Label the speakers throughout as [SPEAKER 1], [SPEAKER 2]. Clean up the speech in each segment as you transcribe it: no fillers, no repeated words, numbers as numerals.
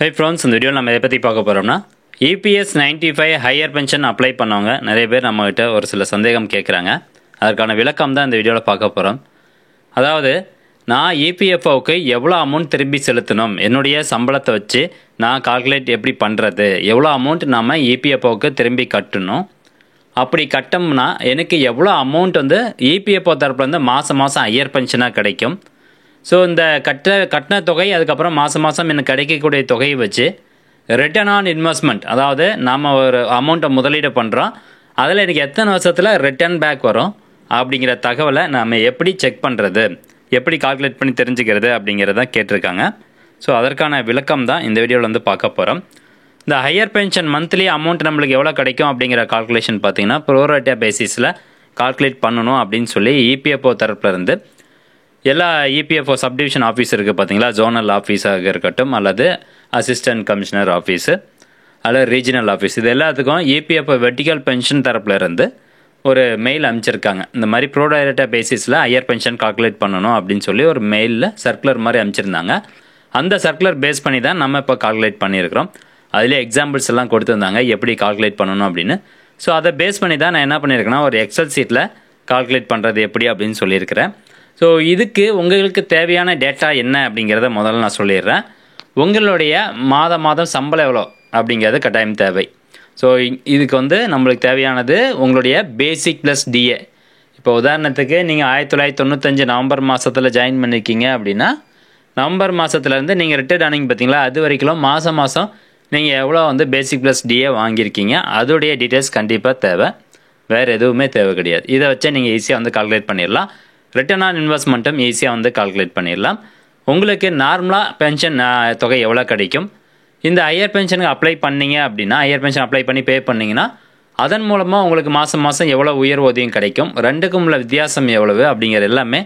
[SPEAKER 1] Hey friends, இந்த வீடியோவில் நம்ம எதை பற்றி பார்க்க போகிறோம்னா EPS 95 ஹையர் பென்ஷன் அப்ளை பண்ணவங்க நிறைய பேர் நம்மகிட்ட ஒரு சில சந்தேகம் கேட்குறாங்க. அதற்கான விளக்கம் தான் இந்த வீடியோவில் பார்க்க போகிறோம். அதாவது நான் EPFOவுக்கு எவ்வளோ அமௌண்ட் திரும்பி செலுத்தணும், என்னுடைய சம்பளத்தை வச்சு நான் கால்குலேட் எப்படி பண்ணுறது, எவ்வளோ அமௌண்ட் நம்ம EPFOவுக்கு திரும்பி கட்டணும், அப்படி கட்டோம்னா எனக்கு எவ்வளோ அமௌண்ட் வந்து EPFO தரப்புலேருந்து மாதம் ஹையர் பென்ஷனாக கிடைக்கும். ஸோ இந்த கட்டின தொகை அதுக்கப்புறம் மாதம் எனக்கு கிடைக்கக்கூடிய தொகையை வச்சு ரிட்டர்ன் ஆன் இன்வெஸ்ட்மெண்ட், அதாவது நாம் ஒரு அமௌண்ட்டை முதலீடு பண்ணுறோம், அதில் எனக்கு எத்தனை வருஷத்தில் ரிட்டர்ன் பேக் வரும் அப்படிங்கிற தகவலை நம்ம எப்படி செக் பண்ணுறது, எப்படி கால்குலேட் பண்ணி தெரிஞ்சுக்கிறது அப்படிங்கிறத கேட்டிருக்காங்க. ஸோ அதற்கான விளக்கம் தான் இந்த வீடியோவில் வந்து பார்க்க போகிறோம். இந்த ஹையர் பென்ஷன் மந்த்லி அமௌண்ட் நம்மளுக்கு எவ்வளோ கிடைக்கும் அப்படிங்கிற கால்குலேஷன் பார்த்திங்கன்னா ப்ரோரேட்டா பேசிஸில் கால்குலேட் பண்ணணும் அப்படின்னு சொல்லி EPFO தரப்புலேருந்து எல்லா EPFO சப்டிவிஷன் ஆஃபீஸ் இருக்குது பார்த்தீங்களா, ஜோனல் ஆஃபீஸாக இருக்கட்டும் அல்லது அசிஸ்டன்ட் கமிஷனர் ஆஃபீஸு அல்லது ரீஜனல் ஆஃபீஸ், இது எல்லாத்துக்கும் EPFO வெர்டிக்கல் பென்ஷன் தரப்புலேருந்து ஒரு மெயில் அனுப்பிச்சிருக்காங்க. இந்த மாதிரி ப்ரோரேட்டா பேசிஸில் ஹையர் பென்ஷன் கால்குலேட் பண்ணணும் அப்படின்னு சொல்லி ஒரு மெயிலில் சர்க்குலர் மாதிரி அனுப்பிச்சிருந்தாங்க. அந்த சர்க்குலர் பேஸ் பண்ணி தான் நம்ம இப்போ கால்குலேட் பண்ணியிருக்கிறோம். அதிலே எக்ஸாம்பிள்ஸ் எல்லாம் கொடுத்துருந்தாங்க எப்படி கால்குலேட் பண்ணணும் அப்படின்னு. ஸோ அதை பேஸ் பண்ணி தான் நான் என்ன பண்ணியிருக்கேன்னா ஒரு எக்ஸல் சீட்டில் கால்குலேட் பண்ணுறது எப்படி அப்படின்னு சொல்லியிருக்கிறேன். ஸோ இதுக்கு உங்களுக்கு தேவையான டேட்டா என்ன அப்படிங்கிறத முதல்ல நான் சொல்லிடுறேன். உங்களுடைய மாதம் சம்பளம் எவ்வளோ அப்படிங்கிறது கட்டாயம் தேவை. ஸோ இதுக்கு வந்து நம்மளுக்கு தேவையானது உங்களுடைய பேசிக் ப்ளஸ் DA. இப்போ உதாரணத்துக்கு நீங்கள் 1995 நவம்பர் மாதத்தில் ஜாயின் பண்ணியிருக்கீங்க அப்படின்னா நவம்பர் மாதத்துலேருந்து நீங்கள் ரிட்டையர்ட் ஆனீங்க பார்த்தீங்களா, அது வரைக்கும் மாதம் நீங்கள் எவ்வளோ வந்து பேசிக் ப்ளஸ் DA வாங்கியிருக்கீங்க அதோடைய டீட்டெயில்ஸ் கண்டிப்பாக தேவை, வேறு எதுவுமே தேவை கிடையாது. இதை வச்சு நீங்கள் ஈஸியாக வந்து கால்குலேட் பண்ணிடலாம். ரிட்டர்ன் ஆன் இன்வெஸ்ட்மெண்ட்டும் ஈஸியாக வந்து கால்குலேட் பண்ணிடலாம். உங்களுக்கு நார்மலாக பென்ஷன் தொகை எவ்வளோ கிடைக்கும், இந்த ஹையர் பென்ஷனுக்கு அப்ளை பண்ணிங்க அப்படின்னா ஹையர் பென்ஷன் அப்ளை பண்ணி பே பண்ணிங்கன்னா அதன் மூலமாக உங்களுக்கு மாதம் எவ்வளோ உயர் ஊதியம் கிடைக்கும், ரெண்டுக்கும் உள்ள வித்தியாசம் எவ்வளவு அப்படிங்கிற எல்லாமே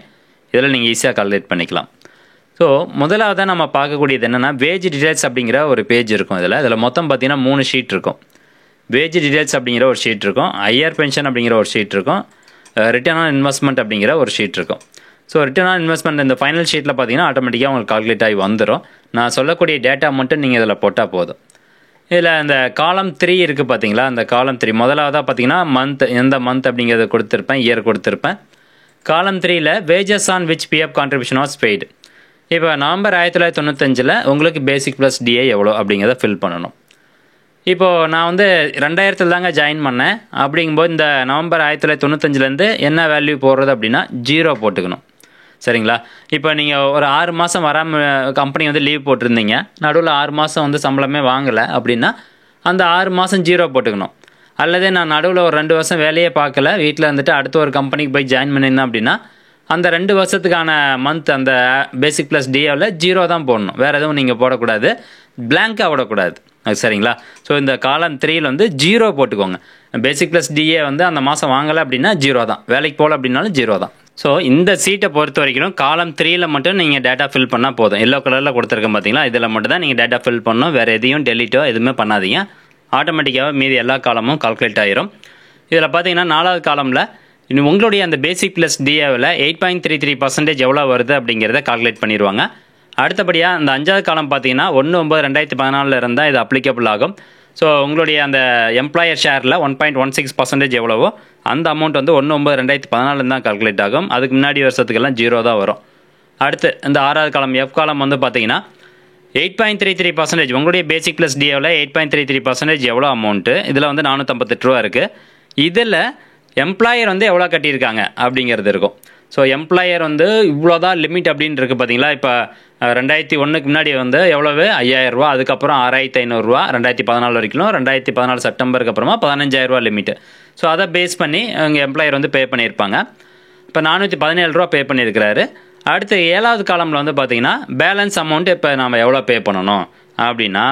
[SPEAKER 1] இதில் நீங்கள் ஈஸியாக கால்குலேட் பண்ணிக்கலாம். ஸோ முதலாவதாக நம்ம பார்க்கக்கூடியது என்னென்னா வேஜ் டீடைல்ஸ் அப்படிங்கிற ஒரு பேஜ் இருக்கும். இதில் மொத்தம் பார்த்திங்கன்னா 3 ஷீட் இருக்கும். வேஜ் டீடைல்ஸ் அப்படிங்கிற ஒரு ஷீட் இருக்கும், ஹையர் பென்ஷன் அப்படிங்கிற ஒரு ஷீட் இருக்கும், ரிட்டர்ன் ஆன் இன்வெஸ்ட்மெண்ட் அப்படிங்கிற ஒரு ஷீட் இருக்கும். ஸோ ரிட்டர்ன் ஆன் இன்வெஸ்ட்மெண்ட் இந்த ஃபைனல் ஷீட்டில் பார்த்தீங்கன்னா ஆட்டோமேட்டிக்காக உங்களுக்கு கால்குலேட் ஆகி வந்துடும். நான் சொல்லக்கூடிய டேட்டா மட்டும் நீங்கள் இதில் போட்டால் போதும். இதில் இந்த காலம் 3 இருக்குது பார்த்தீங்களா, அந்த காலம் 3 முதலாவதாக பார்த்தீங்கன்னா மந்த், எந்த மந்த் அப்படிங்கிறத கொடுத்துருப்பேன், இயர் கொடுத்துருப்பேன். காலம் 3ல் wages on which PF contribution was paid. இப்போ நவம்பர் 1995 உங்களுக்கு பேசிக் ப்ளஸ் DA எவ்வளோ அப்படிங்கிறத ஃபில் பண்ணணும். இப்போது நான் வந்து 2000 தாங்க ஜாயின் பண்ணேன். அப்படிங்கும்போது இந்த நவம்பர் 1995 என்ன வேல்யூ போடுறது அப்படின்னா 0 போட்டுக்கணும். சரிங்களா? இப்போ நீங்கள் ஒரு 6 மாதம் வராமல் கம்பெனி வந்து லீவ் போட்டிருந்தீங்க, நடுவில் 6 மாதம் வந்து சம்பளமே வாங்கலை அப்படின்னா அந்த 6 மாதம் 0 போட்டுக்கணும். அல்லது நான் நடுவில் ஒரு 2 வருஷம் வேலையே பார்க்கல, வீட்டில் இருந்துட்டு அடுத்த ஒரு கம்பெனிக்கு போய் ஜாயின் பண்ணியிருந்தேன் அப்படின்னா அந்த 2 வருஷத்துக்கான மந்த் அந்த பேசிக் ப்ளஸ் DAவில் 0 தான் போடணும், வேறு எதுவும் நீங்கள் போடக்கூடாது, பிளாங்காக விடக்கூடாது. சரிங்களா? ஸோ இந்த காலம் 3ல் வந்து 0 போட்டுக்கோங்க. பேசிக் ப்ளஸ் DA வந்து அந்த மாதம் வாங்கலை அப்படின்னா 0 தான், வேலைக்கு போகல அப்படின்னாலும் 0 தான். ஸோ இந்த சீட்டை பொறுத்த வரைக்கும் காலம் 3ல் மட்டும் நீங்கள் டேட்டா ஃபில் பண்ணால் போதும். எல்லோ கலரில் கொடுத்துருக்கேன் பார்த்தீங்களா, இதில் மட்டும் தான் நீங்கள் டேட்டா ஃபில் பண்ணணும், வேறு எதையும் டெலிட்டோ எதுவுமே பண்ணாதீங்க. ஆட்டோமேட்டிக்காக மீதி எல்லா காலமும் கால்குலேட் ஆகிரும். இதில் பார்த்தீங்கன்னா 4வது காலமில் உங்களுடைய அந்த பேசிக் ப்ளஸ் DAவில் 8.33% எவ்வளோ வருது அப்படிங்கிறத கால்குலேட் பண்ணிடுவாங்க. அடுத்தபடியாக அந்த 5வது காலம் பார்த்தீங்கன்னா 1/9/2014 இருந்தால் இது அப்ளிகபிள் ஆகும். ஸோ உங்களுடைய அந்த எம்ப்ளாயர் ஷேரில் 1.16% எவ்வளவோ அந்த அமௌண்ட் வந்து 1/9/2014 தான் கால்குலேட் ஆகும். அதுக்கு முன்னாடி வருஷத்துக்கெல்லாம் 0 தான் வரும். அடுத்து இந்த 6வது காலம் F காலம் வந்து பார்த்தீங்கன்னா 8.33% உங்களுடைய பேசிக் ப்ளஸ் DAவில் 8.33% எவ்வளோ அமௌண்ட்டு, இதில் வந்து 458 ரூபா இருக்குது. இதில் எம்ப்ளாயர் வந்து எவ்வளோ கட்டியிருக்காங்க அப்படிங்கிறது இருக்கும். ஸோ எம்ப்ளாயர் வந்து இவ்வளோதான் லிமிட் அப்படின்னு இருக்குது பார்த்தீங்களா. இப்போ 2001க்கு முன்னாடி வந்து எவ்வளவு 5000 ரூபா, அதுக்கப்புறம் 6500 ரூபா 2014 வரைக்கும், 2014 செப்டம்பருக்கு அப்புறமா 15000 ரூபா லிமிட்டு. ஸோ அதை பேஸ் பண்ணி அவங்க எம்ப்ளாயர் வந்து பே பண்ணியிருப்பாங்க. இப்போ 417 ரூபா பே பண்ணியிருக்கிறாரு. அடுத்து 7வது காலமில் வந்து பார்த்தீங்கன்னா பேலன்ஸ் அமௌண்ட் இப்போ நம்ம எவ்வளோ பே பண்ணணும் அப்படின்னா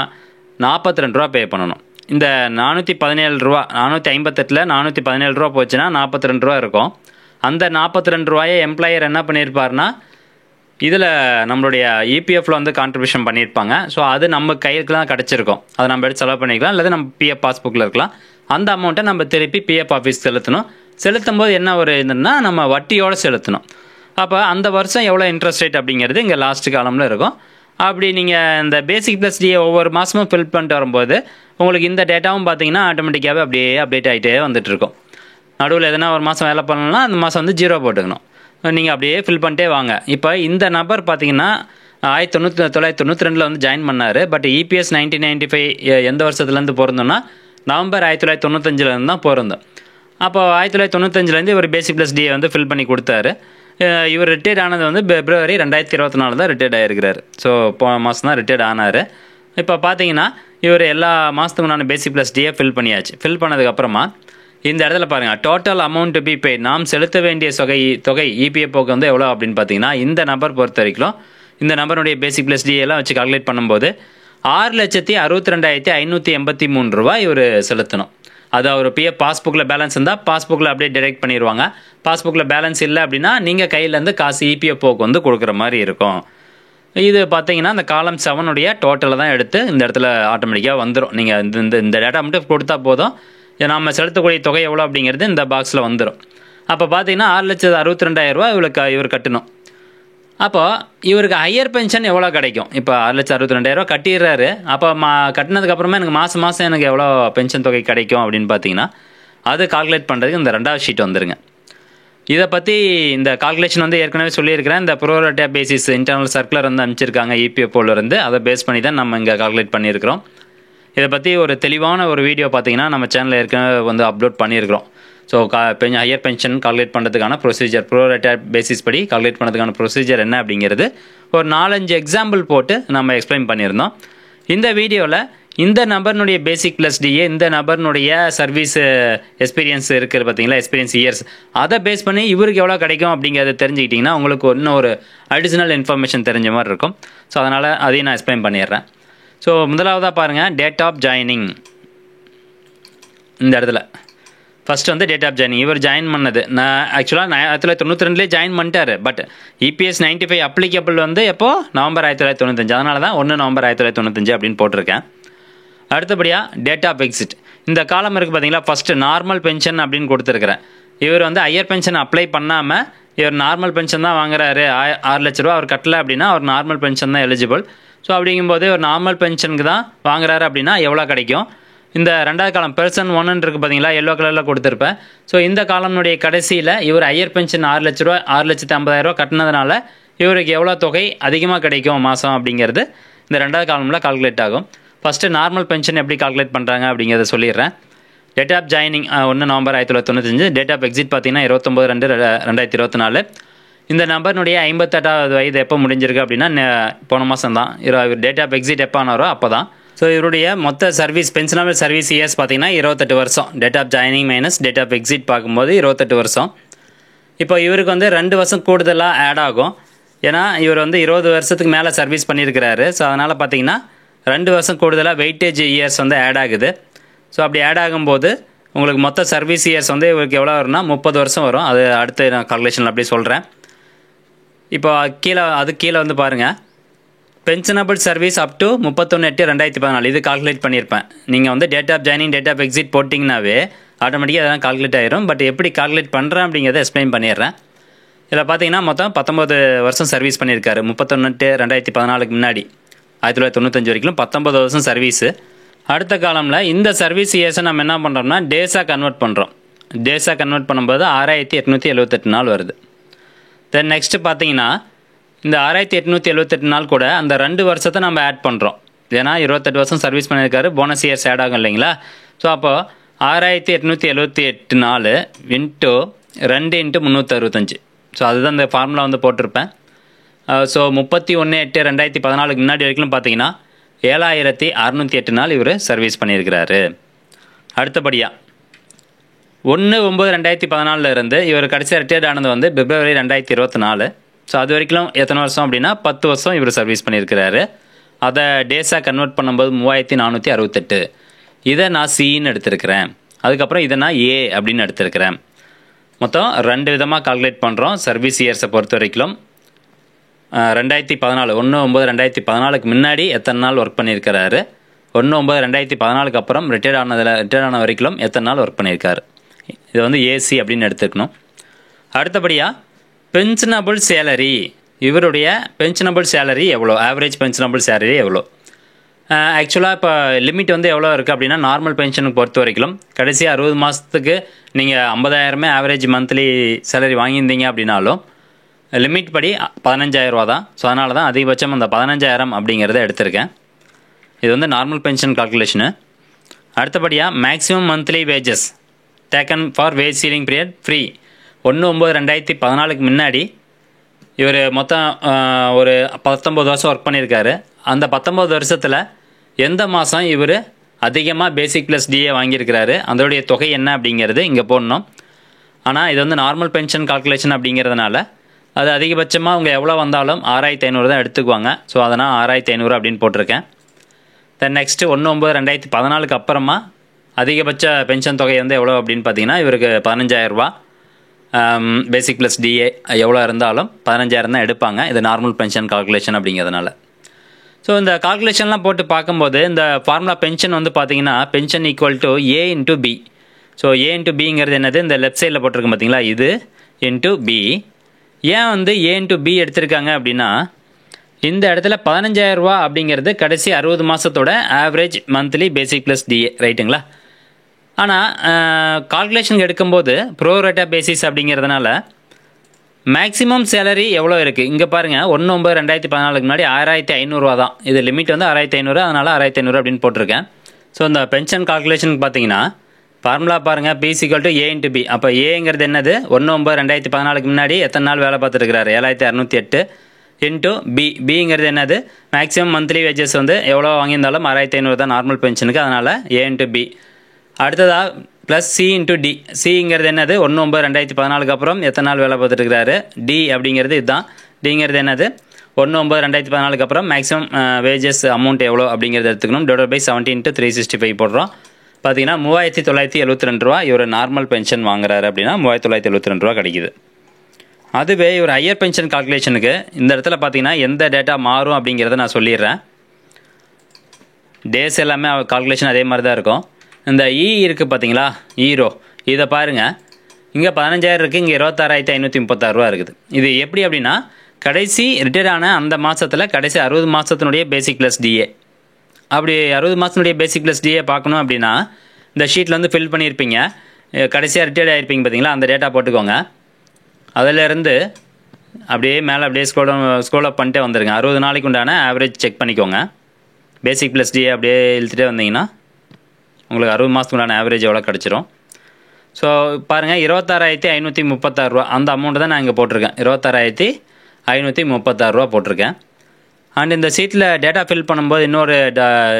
[SPEAKER 1] 42 ரூபா பே பண்ணணும். இந்த 417 ரூபா 458ல் 417 ரூபா போச்சுன்னா 42 ரூபா இருக்கும். அந்த 42 ரூபாயை எம்ப்ளாயர் என்ன பண்ணியிருப்பார்னா இதில் நம்மளுடைய EPFல வந்து கான்ட்ரிபியூஷன் பண்ணியிருப்பாங்க. ஸோ அது நம்ம கைக்கு தான் கிடச்சிருக்கும், அதை நம்ம எடுத்து செலவு பண்ணிக்கலாம், அல்லது நம்ம PF பாஸ்புக்கில் இருக்கலாம். அந்த அமௌண்ட்டை நம்ம திருப்பி PF ஆஃபீஸ் செலுத்தணும். செலுத்தும் போது என்ன ஒரு இதுன்னா நம்ம வட்டியோடு செலுத்தணும். அப்போ அந்த வருஷம் எவ்வளோ இன்ட்ரெஸ்ட் ரேட் அப்படிங்கிறது இங்கே லாஸ்ட் காலமில் இருக்கும். அப்படி நீங்கள் இந்த பேசிக் ப்ளஸ் டிஏ ஒவ்வொரு மாதமும் ஃபில் பண்ணிட்டு வரும்போது உங்களுக்கு இந்த டேட்டாவும் பார்த்தீங்கன்னா ஆட்டோமேட்டிக்காகவே அப்படியே அப்டேட் ஆகிட்டே வந்துட்டுருக்கும். நடுவில் எதனா ஒரு மாதம் வேலை பண்ணணும்னா அந்த மாதம் வந்து 0 போட்டுக்கணும். நீங்கள் அப்படியே ஃபில் பண்ணிட்டே வாங்க. இப்போ இந்த நபர் பார்த்தீங்கன்னா 1992 வந்து ஜாயின் பண்ணார். பட் EPS 1995 எந்த வருஷத்துலேருந்து பொருந்தோம்னா நவம்பர் 1995 தான் பொருந்தும். அப்போ 1995 இவர் பேசிக் ப்ளஸ் டிஏ வந்து ஃபில் பண்ணி கொடுத்தாரு. இவர் ரிட்டையர்ட் ஆனது வந்து பிப்ரவரி 2024 தான் ரிட்டையர்ட் ஆகிருக்கிறார். ஸோ போன மாதம் தான் ரிட்டையர்ட் ஆனார். இப்போ பார்த்தீங்கன்னா இவர் எல்லா மாதத்துக்கு நான் பேசிக் ப்ளஸ் டிஏ ஃபில் பண்ணியாச்சு. ஃபில் பண்ணதுக்கப்புறமா இந்த இடத்துல பாருங்கள், டோட்டல் அமௌண்ட் டு பி பே, நாம் செலுத்த வேண்டிய தொகை EPFOக்கு வந்து எவ்வளோ அப்படின்னு பார்த்தீங்கன்னா இந்த நம்பர் பொறுத்த வரைக்கும் இந்த நம்பருடைய பேசிக் ப்ளஸ் டிஏ எல்லாம் வச்சு கால்குலேட் பண்ணும்போது 6,62,583 ரூபா இவர் செலுத்தணும். அது அவர் பாஸ்புக்கில் பேலன்ஸ் இருந்தால் பாஸ்புக்கில் அப்படியே டிடெக்ட் பண்ணிடுவாங்க. பாஸ்புக்கில் பேலன்ஸ் இல்லை அப்படின்னா நீங்கள் கையிலேருந்து காசு EPFOக்கு வந்து கொடுக்குற மாதிரி இருக்கும். இது பார்த்தீங்கன்னா இந்த காலம் 7 டோட்டலை தான் எடுத்து இந்த இடத்துல ஆட்டோமேட்டிக்காக வந்துடும். நீங்கள் இந்த டேட்டா மட்டும் கொடுத்தா போதும், நம்ம செலுத்தக்கூடிய தொகை எவ்வளோ அப்படிங்கிறது இந்த பாக்ஸில் வந்துடும். அப்போ பார்த்தீங்கன்னா 6,62,000 ரூபா இவர் கட்டணும். அப்போது இவருக்கு ஹையர் பென்ஷன் எவ்வளோ கிடைக்கும்? இப்போ 6,62,000 ரூபா கட்டிடுறாரு. அப்போ கட்டினதுக்கப்புறமா எனக்கு மாதம் எனக்கு எவ்வளோ பென்ஷன் தொகை கிடைக்கும் அப்படின்னு பார்த்தீங்கன்னா அது கால்குலேட் பண்ணுறதுக்கு இந்த 2வது ஷீட் வந்துருங்க. இதை பற்றி இந்த கால்குலேஷன் வந்து ஏற்கனவே சொல்லியிருக்கிறேன். இந்த ப்ரோரேட்டா பேசிஸ் இன்டர்னல் சர்க்குலர் வந்து அனுப்பிச்சிருக்காங்க EPFOலேருந்து. அதை பேஸ் பண்ணி தான் நம்ம இங்கே கால்குலேட் பண்ணியிருக்கிறோம். இதை பற்றி ஒரு தெளிவான ஒரு வீடியோ பார்த்தீங்கன்னா நம்ம சேனலில் ஏற்கனவே வந்து அப்லோட் பண்ணியிருக்கிறோம். ஸோ ஹையர் பென்ஷன் கால்குலேட் பண்ணுறதுக்கான ப்ரொசீஜர், ப்ரோரேட்டா பேசிஸ் படி கால்குலேட் பண்ணுறதுக்கான ப்ரொசீஜர் என்ன அப்படிங்கிறது ஒரு 4-5 எக்ஸாம்பிள் போட்டு நம்ம எக்ஸ்பிளைன் பண்ணியிருந்தோம். இந்த வீடியோவில் இந்த நபர்னுடைய பேசிக் ப்ளஸ் டிஏ, இந்த நபர்னுடைய சர்வீஸ் எக்ஸ்பீரியன்ஸ் இருக்குது பார்த்தீங்களா, எக்ஸ்பீரியன்ஸ் இயர்ஸ், அதை பேஸ் பண்ணி இவருக்கு எவ்வளோ கிடைக்கும் அப்படிங்கிறத தெரிஞ்சுக்கிட்டிங்கன்னா உங்களுக்கு இன்னும் ஒரு அடிஷ்னல் இன்ஃபர்மேஷன் தெரிஞ்ச மாதிரி இருக்கும். ஸோ அதனால் அதையும் நான் எக்ஸ்பிளைன் பண்ணிடுறேன். ஸோ முதலாவதாக பாருங்கள், டேட் ஆஃப் ஜாயினிங். இந்த இடத்துல ஃபஸ்ட்டு வந்து டேட் ஆஃப் ஜாயினிங். இவர் ஜாயின் பண்ணது ஆக்சுவலாக 1992 ஜாயின் பண்ணிட்டார். பட் EPS 95 அப்ளிகபிள் வந்து எப்போது நவம்பர் 1995, அதனால தான் 1 நவம்பர் 1995 அப்படின்னு போட்டிருக்கேன். அடுத்தபடியாக டேட் ஆஃப் எக்ஸிட். இந்த காலம் இருக்குது பார்த்தீங்களா, ஃபஸ்ட்டு நார்மல் பென்ஷன் அப்படின்னு கொடுத்துருக்குறேன். இவர் வந்து ஹையர் பென்ஷன் அப்ளை பண்ணாமல் இவர் நார்மல் பென்ஷன் தான் வாங்குறாரு. 6 லட்ச ரூபா அவர் கட்டலை அப்படின்னா அவர் நார்மல் பென்ஷன் தான் எலிஜிபிள். ஸோ அப்படிங்கும்போது ஒரு நார்மல் பென்ஷனுக்கு தான் வாங்குறாரு அப்படின்னா எவ்வளோ கிடைக்கும்? இந்த 2வது காலம் பெர்சன் 1 இருக்குது பார்த்தீங்களா, எல்லோ கலரில் கொடுத்துருப்பேன். ஸோ இந்த காலம்னுடைய கடைசியில் இவர் ஹையர் பென்ஷன் 6 லட்ச ரூபா 6,50,000 ரூபா கட்டினதுனால இவருக்கு எவ்வளோ தொகை அதிகமாக கிடைக்கும் மாதம் அப்படிங்கிறது இந்த 2வது காலமில் கால்குலேட் ஆகும். ஃபஸ்ட்டு நார்மல் பென்ஷன் எப்படி கால்குலேட் பண்ணுறாங்க அப்படிங்கிறத சொல்லிடுறேன். Date of joining 1 November 1995. Date of exit பார்த்தீங்கன்னா 29/2/2024. இந்த நம்பர்னுடைய 58வது வயது எப்போ முடிஞ்சிருக்கு அப்படின்னா போன மாதம் தான். டேட் ஆஃப் எக்ஸிட் எப்போ ஆனாரோ அப்போ தான். ஸோ இவருடைய மொத்த சர்வீஸ் பென்ஷனபிள் சர்வீஸ் இயர்ஸ் பார்த்தீங்கன்னா 28 வருஷம். Date of joining minus date of exit பார்க்கும்போது 28 வருஷம். இப்போ இவருக்கு வந்து 2 வருஷம் கூடுதலாக ஆட் ஆகும். ஏன்னா இவர் வந்து 20 வருஷத்துக்கு மேலே சர்வீஸ் பண்ணியிருக்கிறாரு. ஸோ அதனால் பார்த்தீங்கன்னா 2 வருஷம் கூடுதலாக வெயிட்டேஜ் இயர்ஸ் வந்து ஆட் ஆகுது. ஸோ அப்படி ஆட் ஆகும்போது உங்களுக்கு மொத்த சர்வீஸ் இயர்ஸ் வந்து இவருக்கு எவ்வளோ வரும்னா 30 வருஷம் வரும். அது அடுத்த நான் கால்குலேஷனில் அப்படியே சொல்கிறேன். இப்போ கீழே வந்து பாருங்கள், பென்ஷனபிள் சர்வீஸ் அப் டு 31/8/2014 இது கால்குலேட் பண்ணியிருப்பேன். நீங்கள் வந்து date of joining date of exit போட்டிங்கனாவே ஆட்டோமேட்டிக்காக அதெல்லாம் கால்குலேட் ஆயிரும். பட் எப்படி கால்குலேட் பண்ணுறேன் அப்படிங்கிறத எக்ஸ்பிளைன் பண்ணிடுறேன். இதில் பார்த்தீங்கன்னா மொத்தம் 19 வருஷம் சர்வீஸ் பண்ணியிருக்காரு. 31/8/2014 முன்னாடி 1995 வரைக்கும் 19 வருஷம் சர்வீஸு. அடுத்த காலமில் இந்த சர்வீஸ் இயர்ஸை நம்ம என்ன பண்ணுறோம்னா டேஸாக கன்வெர்ட் பண்ணுறோம். டேஸாக கன்வெர்ட் பண்ணும்போது 6,878 நாள் வருது. தென் நெக்ஸ்ட்டு பார்த்தீங்கன்னா இந்த 6,878 நாள் கூட அந்த 2 வருஷத்தை நம்ம ஆட் பண்ணுறோம். ஏன்னா 28 வருஷம் சர்வீஸ் பண்ணியிருக்காரு, போனஸ் இயர்ஸ் ஆட் ஆகும் இல்லைங்களா. ஸோ அப்போது 6,878 நாள் இன்ட்டு 2 × 365. ஸோ அதுதான் இந்த ஃபார்முலா வந்து போட்டிருப்பேன். ஸோ 31/8/2014 முன்னாடி வரைக்கும் பார்த்தீங்கன்னா 7,608 நாள் இவர் சர்வீஸ் பண்ணியிருக்கிறாரு. அடுத்தபடியாக 1/9/2014 இருந்து இவர் கடைசியாக ரிட்டையர்ட் ஆனது வந்து பிப்ரவரி 2024. ஸோ அது வரைக்கும் எத்தனை வருஷம் அப்படின்னா 10 வருஷம் இவர் சர்வீஸ் பண்ணியிருக்கிறாரு. அதை டேஸாக கன்வெர்ட் பண்ணும்போது 3,468. இதை நான் சின்னு எடுத்திருக்கிறேன். அதுக்கப்புறம் இதை நான் ஏ அப்படின்னு எடுத்திருக்கிறேன். மொத்தம் 2 விதமாக கால்குலேட் பண்ணுறோம். சர்வீஸ் இயர்ஸை பொறுத்த வரைக்கும் 2014 1/9/2014 முன்னாடி எத்தனை நாள் ஒர்க் பண்ணியிருக்கிறாரு, 1/9/2014 அப்புறம் ரிட்டையர்ட் ஆன வரைக்கும் எத்தனை நாள் ஒர்க் பண்ணியிருக்காரு. இது வந்து ஏசி அப்படின்னு எடுத்துக்கணும். அடுத்தபடியாக பென்ஷனபிள் சேலரி, இவருடைய பென்ஷனபிள் சேலரி எவ்வளோ, ஆவரேஜ் பென்ஷனபிள் சேலரி எவ்வளோ. ஆக்சுவலாக இப்போ லிமிட் வந்து எவ்வளோ இருக்குது அப்படின்னா, நார்மல் பென்ஷனுக்கு பொறுத்த வரைக்கும் கடைசி 60 மாதத்துக்கு நீங்கள் 50,000 ஆவரேஜ் மந்த்லி சேலரி வாங்கியிருந்தீங்க அப்படின்னாலும் லிமிட் படி 15,000 ரூபா தான். ஸோ அதனால தான் அதிகபட்சம் அந்த 15,000 அப்படிங்கிறத எடுத்திருக்கேன். இது வந்து நார்மல் பென்ஷன் கால்குலேஷனு. அடுத்தபடியாக maximum monthly wages taken for wage ceiling period free 1/9/2014 முன்னாடி இவர் மொத்தம் ஒரு 19 வருஷம் ஒர்க் பண்ணியிருக்காரு. அந்த 19 வருஷத்தில் எந்த மாதம் இவர் அதிகமாக பேசிக் ப்ளஸ் டிஏ வாங்கியிருக்கிறாரு, அதோடைய தொகை என்ன அப்படிங்கிறது இங்கே போடணும். ஆனால் இது வந்து நார்மல் பென்ஷன் கால்குலேஷன் அப்படிங்கிறதுனால அது அதிகபட்சமாக அவங்க எவ்வளோ வந்தாலும் 6,500 தான் எடுத்துக்குவாங்க. ஸோ அதனால் 6,500 அப்படின்னு போட்டிருக்கேன். தென் நெக்ஸ்ட்டு 1/9/2014 அப்புறமா அதிகபட்ச பென்ஷன் தொகை வந்து எவ்வளோ அப்படின்னு பார்த்தீங்கன்னா, இவருக்கு 15,000 ரூபா. பேசிக் ப்ளஸ் டிஏ எவ்வளோ இருந்தாலும் 15,000 தான் எடுப்பாங்க. இது நார்மல் பென்ஷன் கால்குலேஷன் அப்படிங்கிறதுனால. ஸோ இந்த கால்குலேஷன்லாம் போட்டு பார்க்கும்போது இந்த ஃபார்முலா பென்ஷன் வந்து பார்த்தீங்கன்னா, pension equal to A into B. So A into பிங்கிறது என்னது, இந்த லெஃப்ட் சைடில் போட்டிருக்கு பார்த்தீங்களா, இது இன்ட்டு பி. ஏன் வந்து ஏ இன்ட்டு பி எடுத்திருக்காங்க அப்படின்னா, இந்த இடத்துல 15,000 ரூபா அப்படிங்கிறது கடைசி 60 மாதத்தோட average monthly basic plus DA, ரைட்டுங்களா. ஆனால் கால்குலேஷன் எடுக்கும்போது ப்ரோரேட்டா பேசிஸ் அப்படிங்கிறதுனால மேக்ஸிமம் சேலரி எவ்வளோ இருக்குது இங்கே பாருங்கள். 1/9/2014 முன்னாடி 6,500 ரூபா தான். இது லிமிட் வந்து 6,500, அதனால் 6,500 அப்படின்னு போட்டிருக்கேன். ஸோ இந்த பென்ஷன் கால்குலேஷனுக்கு பார்த்தீங்கன்னா ஃபார்முலா பாருங்கள், P equal to A into B. அப்போ ஏங்கிறது என்னது, 1/9/2014 முன்னாடி எத்தனை நாள் வேலை பார்த்துருக்கிறாரு, 7,608 இன்ட்டு பி. பிங்கிறது என்னது, மேக்ஸிமம் மந்த்லி வேஜஸ் வந்து எவ்வளோ வாங்கியிருந்தாலும் 6,500 தான் நார்மல் பென்ஷனுக்கு, அதனால் ஏ இன்ட்டு பி. அடுத்ததாக ப்ளஸ் சி இன்ட்டு டி. சிங்கிறது என்னது, 1/9/2014 அப்புறம் எத்தனை நாள் வேலை பார்த்துருக்கிறாரு. டி அப்படிங்கிறது இதுதான். டிங்கிறது என்னது, 1/9/2014 அப்புறம் மேக்ஸிமம் வேஜஸ் அமௌண்ட் எவ்வளோ அப்படிங்கிறது எடுத்துக்கணும். டிவைட் பை 70 × 365 போடுறோம். பார்த்தீங்கன்னா 3,972 ரூபா இவர் நார்மல் பென்ஷன் வாங்குறாரு அப்படின்னா 3,972 ரூபா கிடைக்குது. அதுவே இவர் ஹையர் பென்ஷன் கால்குலேஷனுக்கு இந்த இடத்துல பார்த்தீங்கன்னா எந்த டேட்டா மாறும் அப்படிங்கிறத நான் சொல்லிடுறேன். டேஸ் எல்லாமே கால்குலேஷன் அதே மாதிரி தான் இருக்கும். இந்த இருக்குது பார்த்தீங்களா, ஈரோ, இதை பாருங்கள். இங்கே 15,000 இருக்குது, இங்கே 26,536 ரூபா இருக்குது. இது எப்படி அப்படின்னா, கடைசி ரிட்டையர்ட் ஆன அந்த மாதத்தில் கடைசி 60 மாதத்தினுடைய பேசிக் ப்ளஸ் டிஏ. அப்படி 60 மாதத்தினுடைய பேசிக் ப்ளஸ் டிஏ பார்க்கணும் அப்படின்னா இந்த ஷீட்டில் வந்து ஃபில் பண்ணியிருப்பீங்க. கடைசியாக ரிட்டையர்ட் ஆகிருப்பீங்க பார்த்தீங்களா, அந்த டேட்டா போட்டுக்கோங்க. அதிலேருந்து அப்படியே மேலே அப்படியே ஸ்க்ரோல் அப் பண்ணிட்டே வந்துடுங்க. 60 நாளைக்கு உண்டான ஆவரேஜ் செக் பண்ணிக்கோங்க. பேசிக் ப்ளஸ் டிஏ அப்படியே இழுத்துட்டே வந்தீங்கன்னா உங்களுக்கு 60 மாதத்துக்கு உண்டான ஆவரேஜ் எவ்வளோ கிடச்சிரும். ஸோ பாருங்கள், 26,536 ரூபா அந்த அமௌண்ட்டு தான் நான் இங்கே போட்டிருக்கேன். 26,536 ரூபா போட்டிருக்கேன். அண்ட் இந்த சீட்டில் டேட்டா ஃபில் பண்ணும்போது இன்னொரு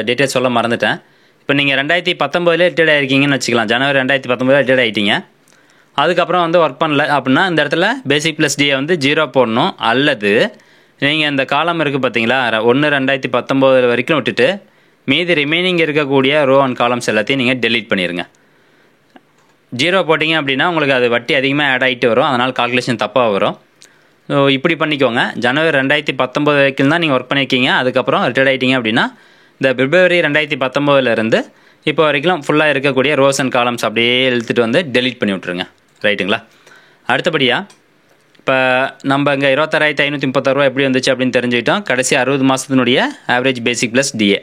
[SPEAKER 1] டீட்டெயில்ஸ் சொல்ல மறந்துட்டேன். இப்போ நீங்கள் 2019 ரிட்டையர்ட் ஆகிருக்கீங்கன்னு வச்சுக்கலாம். ஜனவரி 2019 ரிட்டையர்ட் ஆகிட்டீங்க. அதுக்கப்புறம் வந்து ஒர்க் பண்ணல அப்படின்னா இந்த இடத்துல பேசிக் ப்ளஸ் டிஏ வந்து 0 போடணும். அல்லது நீங்கள் இந்த காலம் இருக்குது பார்த்தீங்களா, 1/2019 வரைக்கும் விட்டுட்டு மீதி ரிமைனிங் இருக்கக்கூடிய ரோ அண்ட் காலம்ஸ் எல்லாத்தையும் நீங்கள் டெலீட் பண்ணிடுங்க. 0 போட்டிங்க அப்படின்னா உங்களுக்கு அது வட்டி அதிகமாக ஆட் ஆகிட்டு வரும். அதனால் கால்குலேஷன் தப்பாக வரும். ஸோ இப்படி பண்ணிக்கோங்க. ஜனவரி 2019 வரைக்கும் தான் நீங்கள் ஒர்க் பண்ணியிருக்கீங்க. அதுக்கப்புறம் ரிட்டையர்ட் ஆகிட்டீங்க அப்படின்னா இந்த பிப்ரவரி 2019 இப்போ வரைக்கும் ஃபுல்லாக இருக்கக்கூடிய ரோஸ் அண்ட் காலம்ஸ் அப்படியே எழுத்துட்டு வந்து டெலீட் பண்ணி விட்ருங்க. ரைட்டுங்களா. அடுத்தபடியாக இப்போ நம்ம இங்கே 26,536 ரூபா எப்படி வந்துச்சு அப்படின்னு தெரிஞ்சுக்கிட்டோம். கடைசி 60 மாதத்தினுடைய average basic plus DA.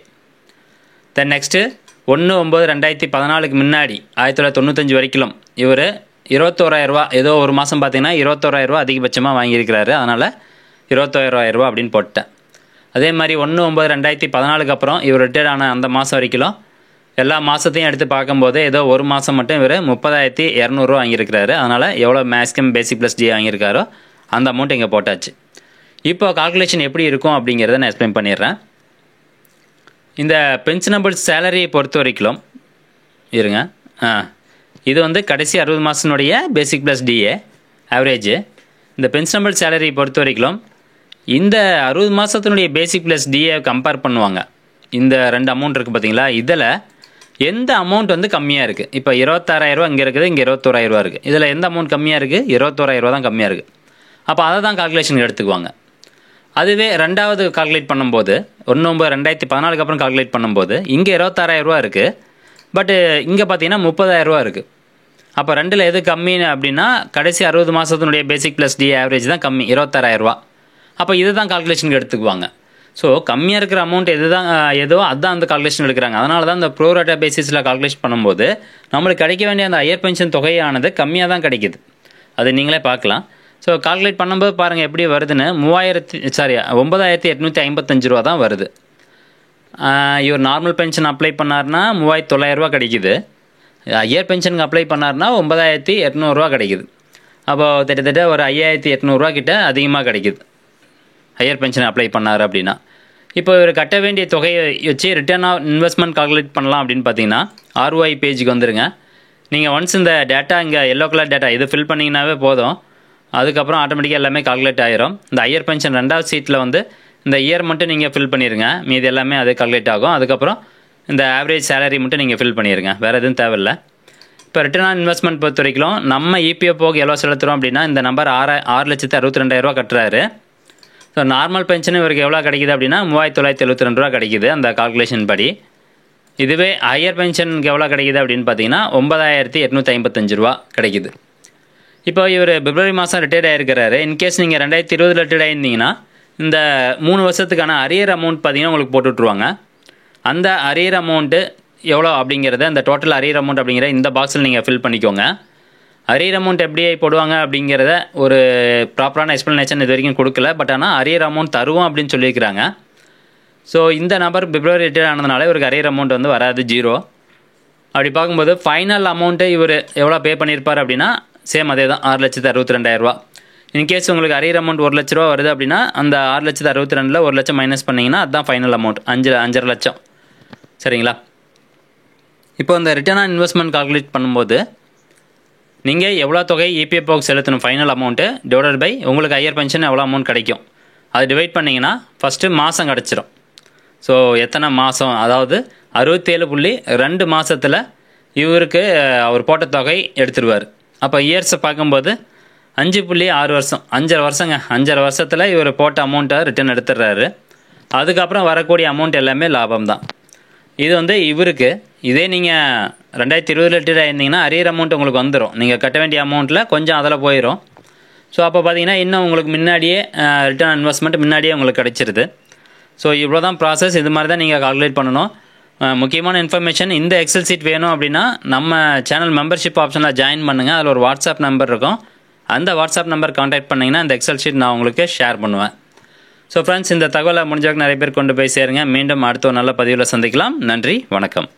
[SPEAKER 1] Then next 1/9/2014 முன்னாடி 1995 வரைக்கும் இவர் 21,000 ரூபா, ஏதோ ஒரு மாதம் பார்த்தீங்கன்னா 21,000 ரூபா அதிகபட்சமாக வாங்கியிருக்கிறாரு. அதனால் 21,000 ரூபா அப்படின்னு போட்டேன். அதே மாதிரி 1/9/2014 அப்புறம் இவர் ரிட்டையர்ட் ஆன அந்த மாதம் வரைக்கும் எல்லா மாதத்தையும் எடுத்து பார்க்கும்போது ஏதோ ஒரு மாதம் மட்டும் இவர் 30,200 ரூபா வாங்கியிருக்கிறாரு. அதனால் எவ்வளோ மேக்ஸிமம் பேசிக் ப்ளஸ் டிஏ வாங்கியிருக்காரோ அந்த அமௌண்ட் இங்கே போட்டாச்சு. இப்போ கால்குலேஷன் எப்படி இருக்கும் அப்படிங்கிறத நான் எக்ஸ்பிளைன் பண்ணிடுறேன். இந்த பென்ஷனபிள் சேலரியை பொறுத்த வரைக்கும் இருங்க, இது வந்து கடைசி 60 மாதத்தினுடைய பேசிக் ப்ளஸ் டிஏ ஆவரேஜ். இந்த பென்ஷனபிள் சேலரியை பொறுத்த வரைக்கும் இந்த 60 மாதத்தினுடைய பேசிக் ப்ளஸ் டிஏ கம்பேர் பண்ணுவாங்க. இந்த ரெண்டு அமௌண்ட் இருக்குது பார்த்தீங்களா, இதில் எந்த அமௌண்ட் வந்து கம்மியாக இருக்குது. இப்போ 26,000 ரூபா இங்கே இருக்குது, இங்கே 21,000 ரூபா இருக்குது. இதில் எந்த அமௌண்ட் கம்மியாக இருக்குது, 21,000 ரூபா தான் கம்மியாக இருக்குது. அப்போ அதை தான் கால்குலேஷன் எடுத்துக்குவாங்க. அதுவே ரெண்டாவது கால்குலேட் பண்ணும்போது 1/9/2014 அப்புறம் கால்குலேட் பண்ணும்போது இங்கே 26,000 ரூபா இருக்குது. பட்டு இங்கே பார்த்தீங்கன்னா 30,000 ரூபா இருக்குது. அப்போ ரெண்டில் எது கம்மி அப்படின்னா கடைசி 60 மாதத்தினுடைய பேசிக் ப்ளஸ் டிஏ ஆவரேஜ் தான் கம்மி, 26,000 ரூபா. அப்போ இதை தான் கால்குலேஷனுக்கு எடுத்துக்குவாங்க. ஸோ கம்மியாக இருக்கிற அமௌண்ட் ஏதோ அதுதான் அந்த கால்குலேஷன் எடுக்கிறாங்க. அதனால தான் இந்த ப்ரோராட்டா பேசிஸில் கால்குலேஷன் பண்ணும்போது நம்மளுக்கு கிடைக்க வேண்டிய அந்த ஹையர் பென்ஷன் தொகையானது கம்மியாக தான் கிடைக்குது. அது நீங்களே பார்க்கலாம். ஸோ கால்குலேட் பண்ணும்போது பாருங்கள் எப்படி வருதுன்னு 9,855 ரூபா தான் வருது. இவர் நார்மல் பென்ஷன் அப்ளை பண்ணார்னா 3,900 கிடைக்குது. ஹையர் பென்ஷனுக்கு அப்ளை பண்ணார்னா 9,800 கிடைக்குது. அப்போது கிட்டத்தட்ட ஒரு 5,800 கிட்ட அதிகமாக கிடைக்குது ஹையர் பென்ஷன் அப்ளை பண்ணார் அப்படின்னா. இப்போ இவர் கட்ட வேண்டிய தொகையை வச்சு ரிட்டர்ன் ஆஃப் இன்வெஸ்ட்மெண்ட் கால்குலேட் பண்ணலாம் அப்படின்னு பார்த்தீங்கன்னா ROI பேஜுக்கு வந்துடுங்க. நீங்கள் ஒன்ஸ் இந்த டேட்டா இங்கே எல்லோ கலர் டேட்டா இது ஃபில் பண்ணிங்கனாவே போதும். அதுக்கப்புறம் ஆட்டோமேட்டிக்காக எல்லாமே கால்குலேட் ஆயிரும். இந்த ஹையர் பென்ஷன் 2வது சீட்டில் வந்து இந்த இயர் மட்டும் நீங்கள் ஃபில் பண்ணிடுங்க. மீது எல்லாமே அது கால்குலேட் ஆகும். அதுக்கப்புறம் இந்த ஆவரேஜ் சேலரி மட்டும் நீங்கள் ஃபில் பண்ணிடுங்க. வேறு எதுவும் தேவையில்லை. இப்போ ரிட்டர்ன் ஆன் இன்வெஸ்ட்மெண்ட் பொறுத்த வரைக்கும் நம்ம EPFOக்கு எவ்வளோ செலுத்துகிறோம் அப்படின்னா இந்த நம்பர் 6,62,000 கட்டுறாரு. ஸோ நார்மல் பென்ஷன் இவருக்கு எவ்வளோ கிடைக்குது அப்படின்னா 3,972 ரூபா கிடைக்குது அந்த கால்குலேஷன் படி. இதுவே ஹையர் பென்ஷனுக்கு எவ்வளோ கிடைக்குது அப்படின்னு பார்த்தீங்கன்னா 9,855 ரூபா கிடைக்குது. இப்போ இவர் பிப்ரவரி மாதம் ரிட்டையர்ட் ஆகிருக்கிறாரு. இன்கேஸ் நீங்கள் 2020 ரிட்டையர்ட் ஆகிருந்தீங்கன்னா இந்த 3 வருஷத்துக்கான அரியர் அமௌண்ட் பார்த்தீங்கன்னா உங்களுக்கு போட்டு விட்ருவாங்க. அந்த அரியர் அமௌண்ட்டு எவ்வளோ அப்படிங்கிறத அந்த டோட்டல் அரியர் அமௌண்ட் அப்படிங்கிற இந்த பாக்ஸில் நீங்கள் ஃபில் பண்ணிக்கோங்க. அரியர் அமௌண்ட் எப்படி போடுவாங்க அப்படிங்கிறத ஒரு ப்ராப்பரான எக்ஸ்ப்ளனேஷன் இது வரைக்கும் கொடுக்கல. பட் ஆனால் அரியர் அமௌண்ட் தருவோம் அப்படின்னு சொல்லியிருக்கிறாங்க. ஸோ இந்த நபர் பிப்ரவரி ரிட்டையர் ஆனதுனால இவருக்கு அரியர் அமௌண்ட் வந்து வராது, 0. அப்படி பார்க்கும்போது ஃபைனல் அமௌண்ட்டு இவர் எவ்வளோ பே பண்ணியிருப்பார் அப்படின்னா சேம் அதே தான் 6,62,000 ரூபா. இன்கேஸ் உங்களுக்கு அரியர் அமௌண்ட் 1 லட்ச ரூபா வருது அப்படின்னா அந்த 6,62,000 1 லட்சம் மைனஸ் பண்ணிங்கன்னா அதுதான் ஃபைனல் அமௌண்ட் 5.5 லட்சம். சரிங்களா? இப்போ இந்த ரிட்டர்ன் ஆன் இன்வெஸ்ட்மெண்ட் கால்குலேட் பண்ணும்போது நீங்கள் எவ்வளோ தொகை EPFOக்கு செலுத்தணும் ஃபைனல் அமௌண்ட்டு டிவைடட் பை உங்களுக்கு ஹையர் பென்ஷன் எவ்வளோ அமௌண்ட் கிடைக்கும் அது டிவைட் பண்ணிங்கன்னா ஃபஸ்ட்டு மாதம் கிடச்சிரும். ஸோ எத்தனை மாதம், அதாவது 67.2 மாதத்தில் இவருக்கு அவர் போட்ட தொகை எடுத்துருவார். அப்போ இயர்ஸை பார்க்கும்போது 5.6 வருஷம், 5.5 வருஷங்க. 5.5 வருஷத்தில் இவர் போட்ட அமௌண்ட்டை ரிட்டர்ன் எடுத்துடுறாரு. அதுக்கப்புறம் வரக்கூடிய அமௌண்ட் எல்லாமே லாபம் தான். இது வந்து இவருக்கு. இதே நீங்கள் 2020 ரிட்டையர்ட் ஆயிருந்தீங்கன்னா அரியர் அமௌண்ட் உங்களுக்கு வந்துடும். நீங்கள் கட்ட வேண்டிய அமௌண்ட்டில் கொஞ்சம் அதில் போயிடும். ஸோ அப்போ பார்த்தீங்கன்னா இன்னும் உங்களுக்கு முன்னாடியே ரிட்டர்ன் இன்வெஸ்ட்மெண்ட் முன்னாடியே உங்களுக்கு கிடச்சிருது. ஸோ இவ்வளோ தான் ப்ராசஸ். இது மாதிரி தான் நீங்கள் கால்குலேட் பண்ணணும். முக்கியமான இன்ஃபர்மேஷன், இந்த எக்ஸல் சீட் வேணும் அப்படின்னா நம்ம சேனல் மெம்பர்ஷிப் ஆப்ஷனில் ஜாயின் பண்ணுங்கள். அதில் ஒரு வாட்ஸ்அப் நம்பர் இருக்கும். அந்த வாட்ஸ்அப் நம்பர் கான்டாக்ட் பண்ணிங்கன்னா இந்த எக்ஸல் ஷீட் நான் உங்களுக்கு ஷேர் பண்ணுவேன். ஸோ ஃப்ரெண்ட்ஸ், இந்த தகவலை முடிஞ்சவங்க நிறைய பேர் கொண்டு போய் சேருங்க. மீண்டும் அடுத்த ஒரு நல்ல பதிவில் சந்திக்கலாம். நன்றி, வணக்கம்.